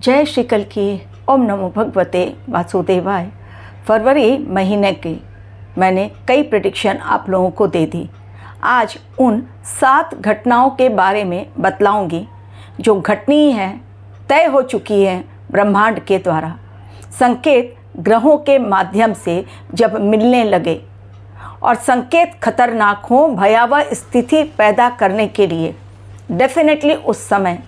जय श्री कल की। ओम नमो भगवते वासुदेवाय। फरवरी महीने की मैंने कई प्रेडिक्शन आप लोगों को दे दी। आज उन 7 घटनाओं के बारे में बतलाऊंगी जो घटनीय है, तय हो चुकी है ब्रह्मांड के द्वारा। संकेत ग्रहों के माध्यम से जब मिलने लगे और संकेत खतरनाक हो, भयावह स्थिति पैदा करने के लिए डेफिनेटली उस समय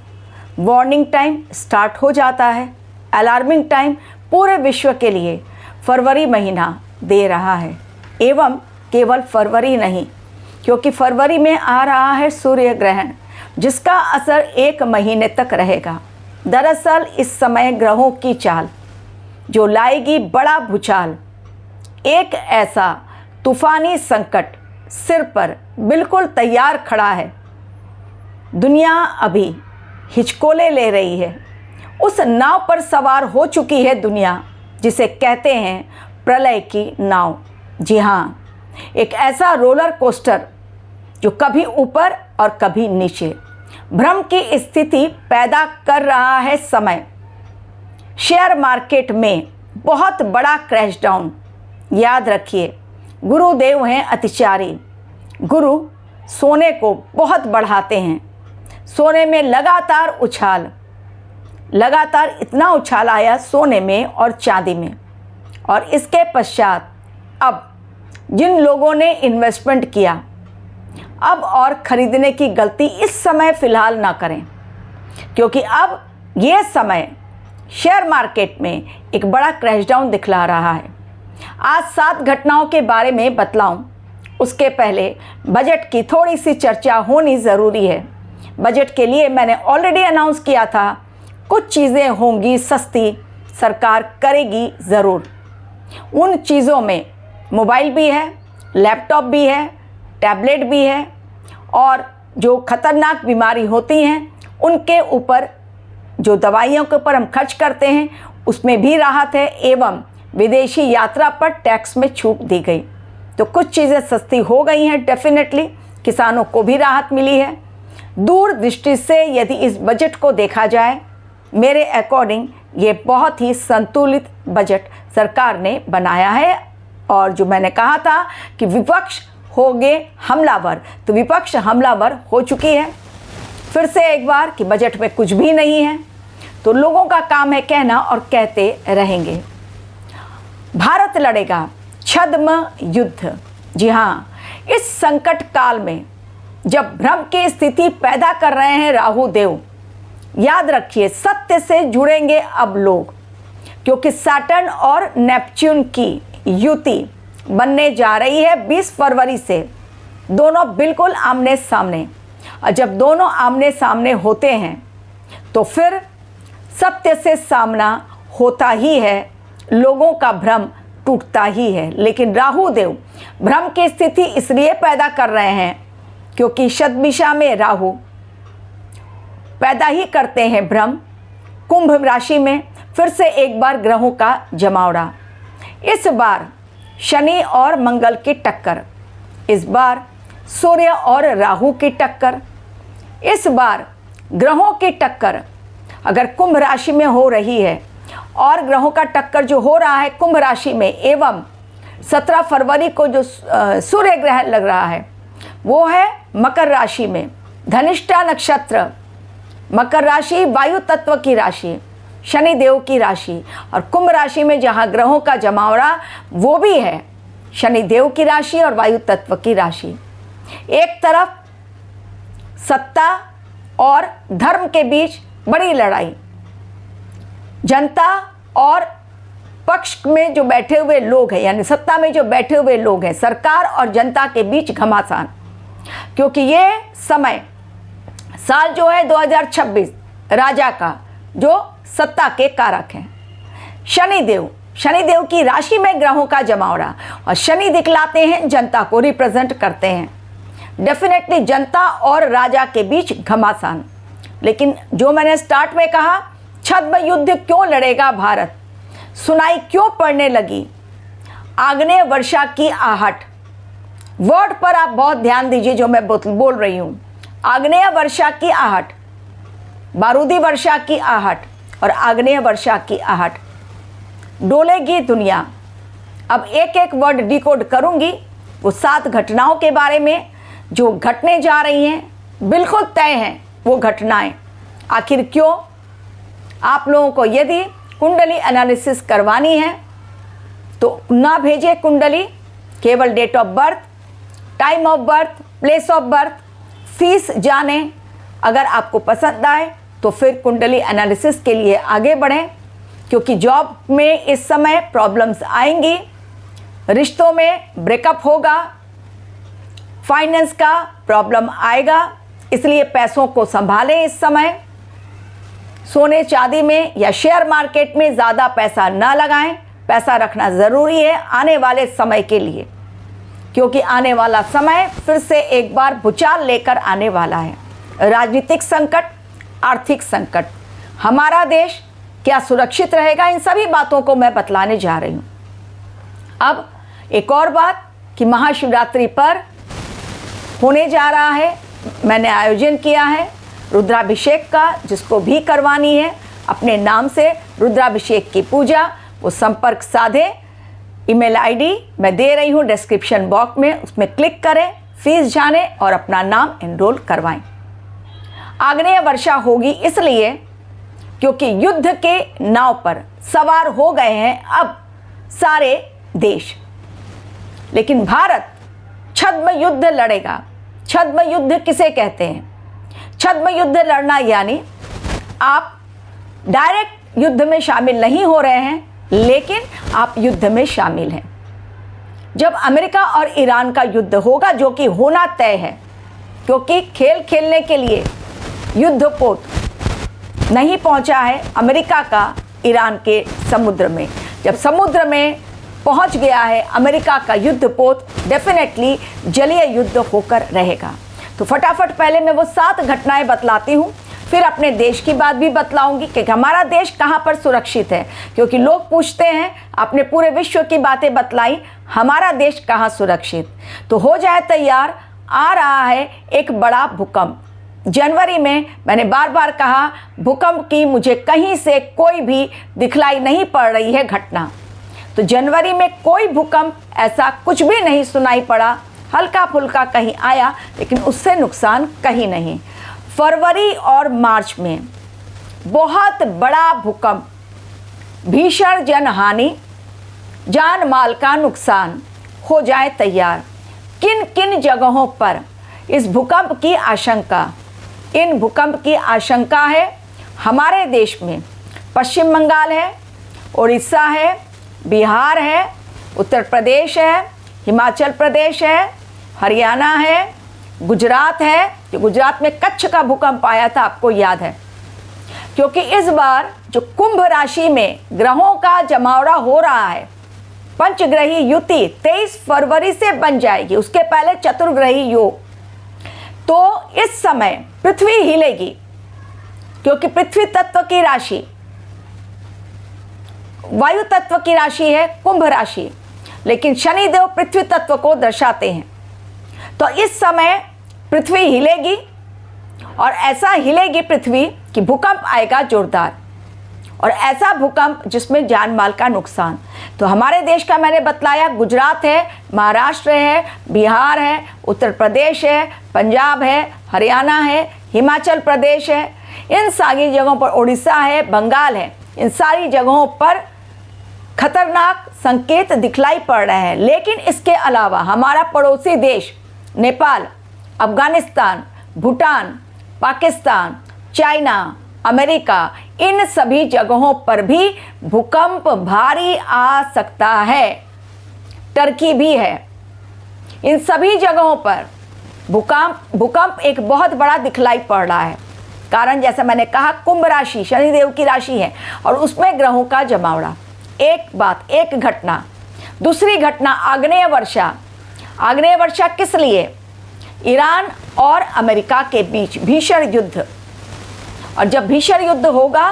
वार्निंग टाइम स्टार्ट हो जाता है। अलार्मिंग टाइम पूरे विश्व के लिए फरवरी महीना दे रहा है। एवं केवल फरवरी नहीं, क्योंकि फरवरी में आ रहा है सूर्य ग्रहण, जिसका असर 1 महीने तक रहेगा। दरअसल इस समय ग्रहों की चाल जो लाएगी बड़ा भूचाल, एक ऐसा तूफानी संकट सिर पर बिल्कुल तैयार खड़ा है। दुनिया अभी हिचकोले ले रही है। उस नाव पर सवार हो चुकी है दुनिया, जिसे कहते हैं प्रलय की नाव। जी हाँ, एक ऐसा रोलर कोस्टर जो कभी ऊपर और कभी नीचे भ्रम की स्थिति पैदा कर रहा है। समय शेयर मार्केट में बहुत बड़ा क्रैश डाउन। याद रखिए, गुरुदेव हैं अतिचारी। गुरु सोने को बहुत बढ़ाते हैं। सोने में लगातार उछाल, लगातार इतना उछाल आया सोने में और चांदी में। और इसके पश्चात अब जिन लोगों ने इन्वेस्टमेंट किया, अब और ख़रीदने की गलती इस समय फ़िलहाल ना करें, क्योंकि अब ये समय शेयर मार्केट में एक बड़ा क्रैश डाउन दिखला रहा है। आज 7 घटनाओं के बारे में बतलाऊं, उसके पहले बजट की थोड़ी सी चर्चा होनी ज़रूरी है। बजट के लिए मैंने ऑलरेडी अनाउंस किया था, कुछ चीज़ें होंगी सस्ती, सरकार करेगी ज़रूर। उन चीज़ों में मोबाइल भी है, लैपटॉप भी है, टैबलेट भी है, और जो खतरनाक बीमारी होती हैं उनके ऊपर, जो दवाइयों के ऊपर हम खर्च करते हैं, उसमें भी राहत है। एवं विदेशी यात्रा पर टैक्स में छूट दी गई, तो कुछ चीज़ें सस्ती हो गई हैं। डेफिनेटली किसानों को भी राहत मिली है। दूरदृष्टि से यदि इस बजट को देखा जाए, मेरे अकॉर्डिंग ये बहुत ही संतुलित बजट सरकार ने बनाया है। और जो मैंने कहा था कि विपक्ष होंगे हमलावर, तो विपक्ष हमलावर हो चुकी है। फिर से एक बार कि बजट में कुछ भी नहीं है, तो लोगों का काम है कहना और कहते रहेंगे। भारत लड़ेगा छद्म युद्ध। जी हाँ, इस संकट काल में जब भ्रम की स्थिति पैदा कर रहे हैं राहु देव, याद रखिए सत्य से जुड़ेंगे अब लोग, क्योंकि सैटर्न और नेपच्यून की युति बनने जा रही है 20 फरवरी से। दोनों बिल्कुल आमने सामने, और जब दोनों आमने सामने होते हैं तो फिर सत्य से सामना होता ही है, लोगों का भ्रम टूटता ही है। लेकिन राहु देव भ्रम की स्थिति इसलिए पैदा कर रहे हैं क्योंकि शतभिषा में राहु पैदा ही करते हैं भ्रम। कुंभ राशि में फिर से एक बार ग्रहों का जमावड़ा। इस बार शनि और मंगल की टक्कर, इस बार सूर्य और राहु की टक्कर, इस बार ग्रहों की टक्कर अगर कुंभ राशि में हो रही है, और ग्रहों का टक्कर जो हो रहा है कुंभ राशि में, एवं 17 फरवरी को जो सूर्य ग्रहण लग रहा है वो है मकर राशि में। धनिष्ठा नक्षत्र, मकर राशि वायु तत्व की राशि, शनि देव की राशि, और कुंभ राशि में जहाँ ग्रहों का जमावड़ा वो भी है शनि देव की राशि और वायु तत्व की राशि। एक तरफ सत्ता और धर्म के बीच बड़ी लड़ाई, जनता और पक्ष में जो बैठे हुए लोग हैं, यानी सत्ता में जो बैठे हुए लोग हैं, सरकार और जनता के बीच घमासान। क्योंकि ये समय साल जो है 2026 राजा का, जो सत्ता के कारक हैं। शनिदेव की राशि में ग्रहों का जमावड़ा, और शनि दिखलाते हैं जनता को, रिप्रेजेंट करते हैं। डेफिनेटली जनता और राजा के बीच घमासान। लेकिन जो मैंने स्टार्ट में कहा, छद्म युद्ध क्यों लड़ेगा भारत, सुनाई क्यों पड़ने लगी आग्नेय वर्षा की आहट। वर्ड पर आप बहुत ध्यान दीजिए जो मैं बोल रही हूँ। आग्नेय वर्षा की आहट, बारूदी वर्षा की आहट और आग्नेय वर्षा की आहट। डोलेगी दुनिया। अब एक एक वर्ड डिकोड करूंगी। वो 7 घटनाओं के बारे में जो घटने जा रही हैं, बिल्कुल तय हैं वो घटनाएं। आखिर क्यों? आप लोगों को यदि कुंडली एनालिसिस करवानी है तो ना भेजिए कुंडली, केवल date of birth, time of birth, place of birth, fees जाने। अगर आपको पसंद आए तो फिर कुंडली एनालिसिस के लिए आगे बढ़ें, क्योंकि जॉब में इस समय प्रॉब्लम्स आएंगी, रिश्तों में ब्रेकअप होगा, फाइनेंस का प्रॉब्लम आएगा, इसलिए पैसों को संभालें। इस समय सोने चांदी में या शेयर मार्केट में ज़्यादा पैसा ना लगाएं। पैसा रखना ज़रूरी है आने वाले समय के लिए, क्योंकि आने वाला समय फिर से एक बार भूचाल लेकर आने वाला है। राजनीतिक संकट, आर्थिक संकट, हमारा देश क्या सुरक्षित रहेगा, इन सभी बातों को मैं बतलाने जा रही हूँ। अब एक और बात कि महाशिवरात्रि पर होने जा रहा है, मैंने आयोजन किया है रुद्राभिषेक का। जिसको भी करवानी है अपने नाम से रुद्राभिषेक की पूजा, वो संपर्क साधे। ईमेल आईडी मैं दे रही हूँ डिस्क्रिप्शन बॉक्स में, उसमें क्लिक करें, फीस जाने और अपना नाम एनरोल करवाएं। आग्नेय वर्षा होगी इसलिए क्योंकि युद्ध के नाव पर सवार हो गए हैं अब सारे देश। लेकिन भारत छद्म युद्ध लड़ेगा। छद्म युद्ध किसे कहते हैं? छद्म युद्ध लड़ना यानी आप डायरेक्ट युद्ध में शामिल नहीं हो रहे हैं, लेकिन आप युद्ध में शामिल हैं। जब अमेरिका और ईरान का युद्ध होगा, जो कि होना तय है, क्योंकि खेल खेलने के लिए युद्धपोत नहीं पहुंचा है अमेरिका का ईरान के समुद्र में। जब समुद्र में पहुंच गया है अमेरिका का युद्धपोत, डेफिनेटली जलीय युद्ध होकर रहेगा। तो फटाफट पहले मैं वो 7 घटनाएं बतलाती हूँ, फिर अपने देश की बात भी बतलाऊंगी कि हमारा देश कहाँ पर सुरक्षित है, क्योंकि लोग पूछते हैं, आपने पूरे विश्व की बातें बतलाई, हमारा देश कहाँ सुरक्षित। तो हो जाए तैयार, आ रहा है एक बड़ा भूकंप। जनवरी में मैंने बार बार कहा भूकंप की मुझे कहीं से कोई भी दिखलाई नहीं पड़ रही है घटना। तो जनवरी में कोई भूकंप ऐसा कुछ भी नहीं सुनाई पड़ा, हल्का फुल्का कहीं आया, लेकिन उससे नुकसान कहीं नहीं। फरवरी और मार्च में बहुत बड़ा भूकंप, भीषण जनहानि, जान माल का नुकसान। हो जाए तैयार। किन किन जगहों पर इस भूकंप की आशंका? इन भूकंप की आशंका है हमारे देश में पश्चिम बंगाल है, उड़ीसा है, बिहार है, उत्तर प्रदेश है, हिमाचल प्रदेश है, हरियाणा है, गुजरात है। जो गुजरात में कच्छ का भूकंप आया था, आपको याद है, क्योंकि इस बार जो कुंभ राशि में ग्रहों का जमावड़ा हो रहा है, पंचग्रही युति 23 फरवरी से बन जाएगी, उसके पहले चतुर्ग्रही योग। तो इस समय पृथ्वी हिलेगी, क्योंकि पृथ्वी तत्व की राशि वायु तत्व की राशि है कुंभ राशि, लेकिन शनिदेव पृथ्वी तत्व को दर्शाते हैं। तो इस समय पृथ्वी हिलेगी, और ऐसा हिलेगी पृथ्वी कि भूकंप आएगा जोरदार, और ऐसा भूकंप जिसमें जान माल का नुकसान। तो हमारे देश का मैंने बतलाया, गुजरात है, महाराष्ट्र है, बिहार है, उत्तर प्रदेश है, पंजाब है, हरियाणा है, हिमाचल प्रदेश है, इन सारी जगहों पर, उड़ीसा है, बंगाल है, इन सारी जगहों पर खतरनाक संकेत दिखलाई पड़ रहे हैं। लेकिन इसके अलावा हमारा पड़ोसी देश नेपाल, अफगानिस्तान, भूटान, पाकिस्तान, चाइना, अमेरिका, इन सभी जगहों पर भी भूकंप भारी आ सकता है। टर्की भी है। इन सभी जगहों पर भूकंप एक बहुत बड़ा दिखलाई पड़ रहा है। कारण जैसा मैंने कहा, कुंभ राशि शनिदेव की राशि है और उसमें ग्रहों का जमावड़ा। एक बात, एक घटना। दूसरी घटना, आग्नेय वर्षा। आग्नेय वर्षा किस लिए? ईरान और अमेरिका के बीच भीषण युद्ध। और जब भीषण युद्ध होगा,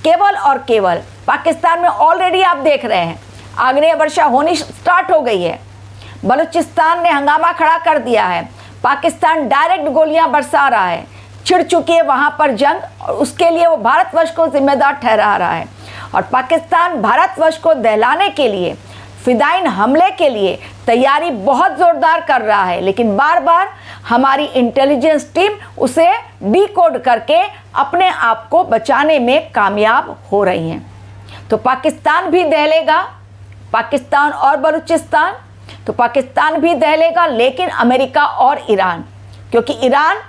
केवल और केवल पाकिस्तान में ऑलरेडी आप देख रहे हैं आग्नेय वर्षा होनी स्टार्ट हो गई है। बलूचिस्तान ने हंगामा खड़ा कर दिया है, पाकिस्तान डायरेक्ट गोलियां बरसा रहा है, छिड़ चुकी है वहाँ पर जंग, और उसके लिए वो भारतवर्ष को जिम्मेदार ठहरा रहा है। और पाकिस्तान भारतवर्ष को दहलाने के लिए, फिदाइन हमले के लिए तैयारी बहुत ज़ोरदार कर रहा है, लेकिन बार बार हमारी इंटेलिजेंस टीम उसे डिकोड करके अपने आप को बचाने में कामयाब हो रही हैं। तो पाकिस्तान भी दहलेगा, पाकिस्तान और बलूचिस्तान, तो पाकिस्तान भी दहलेगा, लेकिन अमेरिका और ईरान, क्योंकि ईरान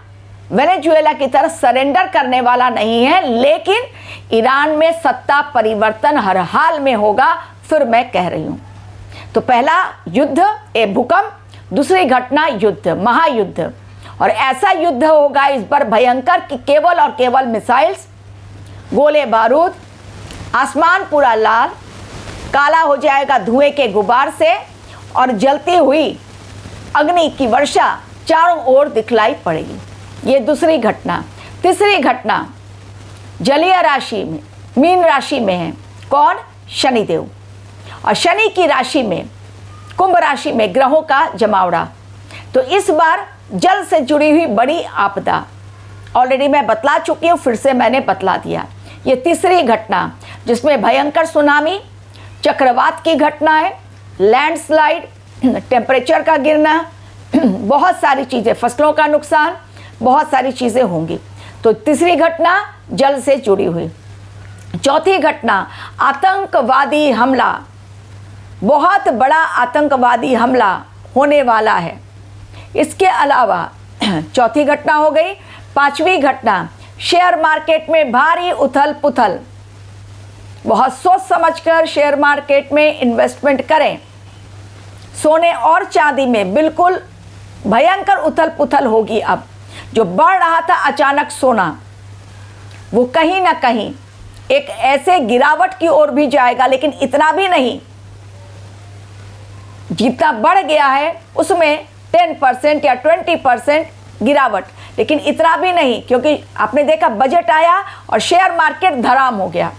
वेनेजुएला की तरह सरेंडर करने वाला नहीं है, लेकिन ईरान में सत्ता परिवर्तन हर हाल में होगा, फिर मैं कह रही हूँ। तो पहला युद्ध ए भूकंप, दूसरी घटना युद्ध, महायुद्ध, और ऐसा युद्ध होगा इस बार भयंकर कि केवल और केवल मिसाइल्स, गोले बारूद, आसमान पूरा लाल काला हो जाएगा धुएं के गुबार से, और जलती हुई अग्नि की वर्षा चारों ओर दिखलाई पड़ेगी। ये दूसरी घटना। तीसरी घटना जलीय राशि में, मीन राशि में है कौन? शनिदेव, और शनि की राशि में, कुंभ राशि में ग्रहों का जमावड़ा। तो इस बार जल से जुड़ी हुई बड़ी आपदा, ऑलरेडी मैं बतला चुकी हूँ, फिर से मैंने बतला दिया। ये तीसरी घटना, जिसमें भयंकर सुनामी, चक्रवात की घटना है, लैंडस्लाइड, टेम्परेचर का गिरना, बहुत सारी चीज़ें, फसलों का नुकसान, बहुत सारी चीज़ें होंगी। तो तीसरी घटना जल से जुड़ी हुई। चौथी घटना आतंकवादी हमला, बहुत बड़ा आतंकवादी हमला होने वाला है। इसके अलावा चौथी घटना हो गई। पांचवी घटना शेयर मार्केट में भारी उथल पुथल, बहुत सोच समझकर शेयर मार्केट में इन्वेस्टमेंट करें। सोने और चांदी में बिल्कुल भयंकर उथल पुथल होगी। अब जो बढ़ रहा था अचानक सोना, वो कहीं ना कहीं एक ऐसे गिरावट की ओर भी जाएगा, लेकिन इतना भी नहीं। जितना बढ़ गया है उसमें 10% या 20% गिरावट, लेकिन इतना भी नहीं, क्योंकि आपने देखा बजट आया और शेयर मार्केट धराम हो गया,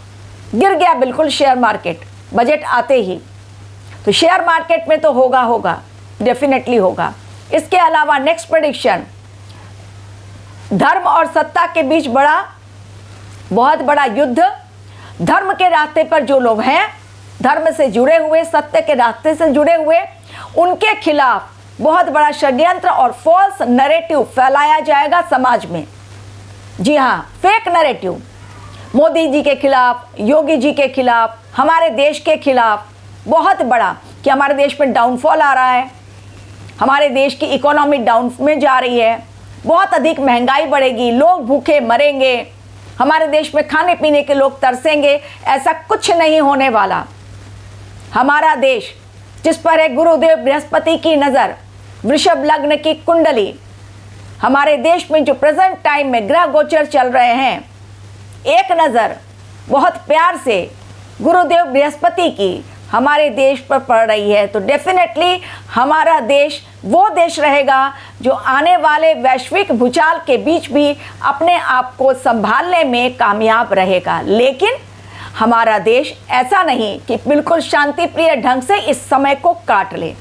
गिर गया बिल्कुल शेयर मार्केट बजट आते ही। तो शेयर मार्केट में तो होगा, डेफिनेटली होगा। इसके अलावा नेक्स्ट प्रेडिक्शन, धर्म और सत्ता के बीच बहुत बड़ा युद्ध। धर्म के रास्ते पर जो लोग हैं, धर्म से जुड़े हुए, सत्य के रास्ते से जुड़े हुए, उनके खिलाफ बहुत बड़ा षड्यंत्र और फॉल्स नैरेटिव फैलाया जाएगा समाज में। जी हाँ, फेक नैरेटिव, मोदी जी के खिलाफ, योगी जी के खिलाफ, हमारे देश के खिलाफ बहुत बड़ा, कि हमारे देश में डाउनफॉल आ रहा है, हमारे देश की इकोनॉमी डाउन में जा रही है, बहुत अधिक महंगाई बढ़ेगी, लोग भूखे मरेंगे, हमारे देश में खाने पीने के लोग तरसेंगे। ऐसा कुछ नहीं होने वाला। हमारा देश, जिस पर है गुरुदेव बृहस्पति की नज़र, वृषभ लग्न की कुंडली, हमारे देश में जो प्रेजेंट टाइम में ग्रह गोचर चल रहे हैं, एक नज़र बहुत प्यार से गुरुदेव बृहस्पति की हमारे देश पर पड़ रही है। तो डेफिनेटली हमारा देश वो देश रहेगा जो आने वाले वैश्विक भूचाल के बीच भी अपने आप को संभालने में कामयाब रहेगा। लेकिन हमारा देश ऐसा नहीं कि बिल्कुल शांति प्रिय ढंग से इस समय को काट ले,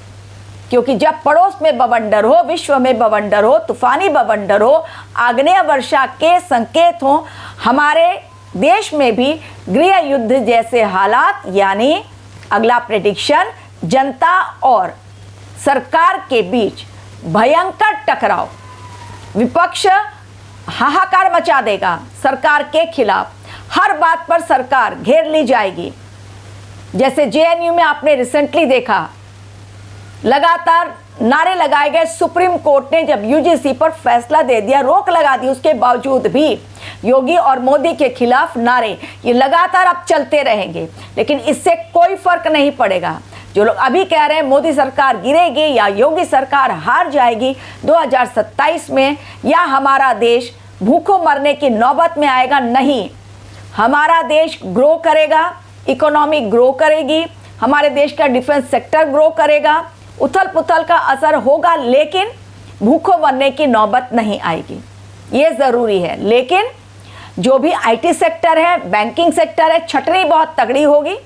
क्योंकि जब पड़ोस में बवंडर हो, विश्व में बवंडर हो, तूफानी बवंडर हो, आग्नेय वर्षा के संकेत हो, हमारे देश में भी गृह युद्ध जैसे हालात, यानी अगला प्रेडिक्शन, जनता और सरकार के बीच भयंकर टकराव, विपक्ष हाहाकार मचा देगा सरकार के खिलाफ, हर बात पर सरकार घेर ली जाएगी। जैसे जेएनयू में आपने रिसेंटली देखा, लगातार नारे लगाए गए, सुप्रीम कोर्ट ने जब यूजीसी पर फैसला दे दिया, रोक लगा दी, उसके बावजूद भी योगी और मोदी के खिलाफ नारे ये लगातार अब चलते रहेंगे। लेकिन इससे कोई फर्क नहीं पड़ेगा। जो लोग अभी कह रहे हैं मोदी सरकार गिरेगी या योगी सरकार हार जाएगी 2027 में, या हमारा देश भूखों मरने की नौबत में आएगा, नहीं, हमारा देश ग्रो करेगा, इकोनॉमी ग्रो करेगी, हमारे देश का डिफेंस सेक्टर ग्रो करेगा, उथल पुथल का असर होगा, लेकिन भूखों मरने की नौबत नहीं आएगी, ये ज़रूरी है। लेकिन जो भी आईटी सेक्टर है, बैंकिंग सेक्टर है, छटनी बहुत तगड़ी होगी।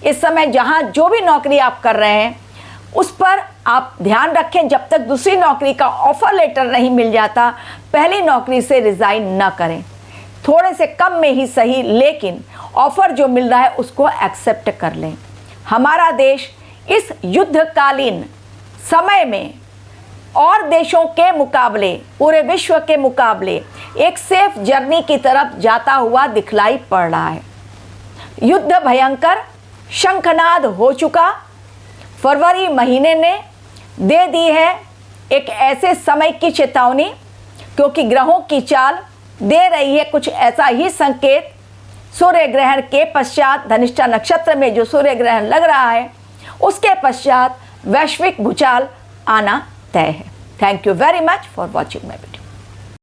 इस समय जहाँ जो भी नौकरी आप कर रहे हैं उस पर आप ध्यान रखें, जब तक दूसरी नौकरी का ऑफर लेटर नहीं मिल जाता, पहली नौकरी से रिज़ाइन ना करें। थोड़े से कम में ही सही, लेकिन ऑफर जो मिल रहा है उसको एक्सेप्ट कर लें। हमारा देश इस युद्धकालीन समय में और देशों के मुकाबले, पूरे विश्व के मुकाबले एक सेफ जर्नी की तरफ जाता हुआ दिखलाई पड़ रहा है। युद्ध भयंकर, शंखनाद हो चुका। फरवरी महीने ने दे दी है एक ऐसे समय की चेतावनी, क्योंकि ग्रहों की चाल दे रही है कुछ ऐसा ही संकेत। सूर्य ग्रहण के पश्चात धनिष्ठा नक्षत्र में जो सूर्य ग्रहण लग रहा है, उसके पश्चात वैश्विक भूचाल आना तय है। Thank you very much for watching my video.